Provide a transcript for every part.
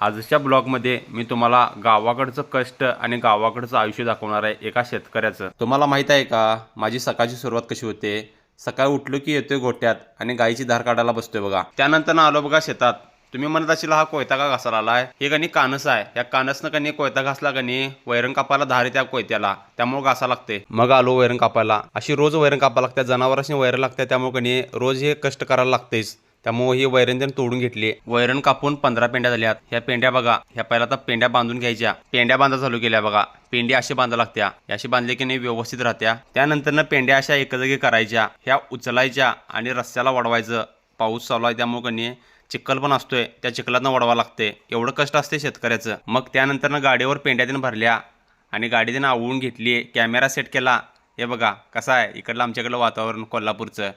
आजच्या ब्लॉगमध्ये मी तुम्हाला गावाकडचं कष्ट आणि गावाकडचं आयुष्य दाखवणार आहे एका शेतकऱ्याचं। तुम्हाला माहित आहे का माझी सकाळची सुरुवात कशी होते? सकाळी उठलो की येतोय गोट्यात आणि गाईची धार काढायला बसतोय बघा। त्यानंतर आलो बघा शेतात। तुम्ही म्हणत असाल हा कोयता का घासायला आलाय? हे कणी कानस आहे, या कानसनं कणी कोयता घासला कणी वैरण कापायला धार त्या कोयत्याला, त्यामुळे घासा लागते। मग आलो वैरण कापायला। अशी रोज वैरण कापायला लागते, जनावरांनी वैरण लागते, त्यामुळे कणी रोज हे कष्ट करायला लागतेच। त्यामुळे ही वैरण त्यांनी तोडून घेतली। वैरण कापून 15 पेंड्या झाल्यात। ह्या पेंड्या बघा, ह्या पहिला तर पेंड्या बांधून घ्यायच्या। पेंड्या बांधा चालू केल्या बघा। पेंडी अशी बांधा लागत्या, अशी बांधली की नाही व्यवस्थित राहत्या। त्यानंतर पेंड्या अशा एक जागी करायच्या, ह्या उचलायच्या आणि रस्त्याला वडवायचं। पाऊस चालू आहे त्यामुळे कणी चिखल पण असतोय, त्या चिखलातनं वडवा लागते। एवढं कष्ट असते शेतकऱ्याचं। मग त्यानंतर गाडीवर पेंड्या तिनं भरल्या आणि गाडी तिनं आवळून घेतली, कॅमेरा सेट केला। हे बघा कसं आहे इकडलं आमच्याकडलं वातावरण कोल्हापूरचं।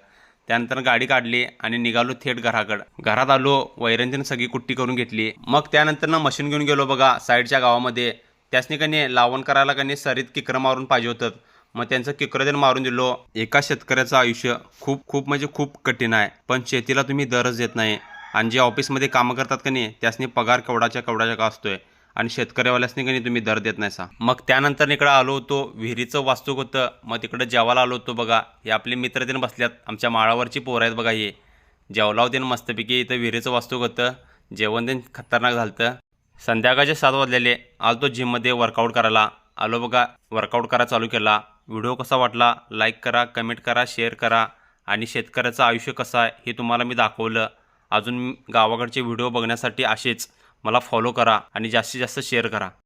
त्यानंतर गाडी काढली आणि निघालो थेट घराकडं। घरात आलो, वैरण तिनं सगळी कुट्टी करून घेतली। मग त्यानंतर मशीन घेऊन गेलो बघा साईडच्या गावामध्ये। त्यासनी कणी लावण करायला कणी सरीत किकर मारून पाहिजे होतं, मग त्यांचं किकर त्यांनी मारून दिलो। एका शेतकऱ्याचं आयुष्य खूप खूप म्हणजे खूप कठीण आहे, पण शेतीला तुम्ही दरच देत नाही। आणि जे ऑफिसमध्ये कामं करतात कणी त्यासनी पगार केवढाच्या का असतोय, आणि शेतकऱ्यावाल्यासनी कणी तुम्ही दर देत नाहीसा। मग त्यानंतर इकडं आलो होतो, विहिरीचं वास्तूक होतं। मग तिकडं जेवायला आलो होतो बघा। हे आपले मित्र तिनं बसल्यात, आमच्या माळावरची पोरं आहेत बघा। हे जेवलाव तिनं मस्तपैकी। इथं विहिरीचं वास्तूक होतं, जेवण त्यांनी खतरनाक झालतं। संध्याकाळचे 7 वाजलेले। आलो जिममध्ये वर्कआउट करायला। आलो बघा, वर्कआउट करायला चालू केला। व्हिडिओ कसा वाटला लाईक करा, कमेंट करा, शेअर करा। आणि शेतकऱ्याचं आयुष्य कसं आहे हे तुम्हाला मी दाखवलं। अजून गावाकडचे व्हिडिओ बघण्यासाठी असेच मला फॉलो करा आणि जास्तीत जास्त शेअर करा।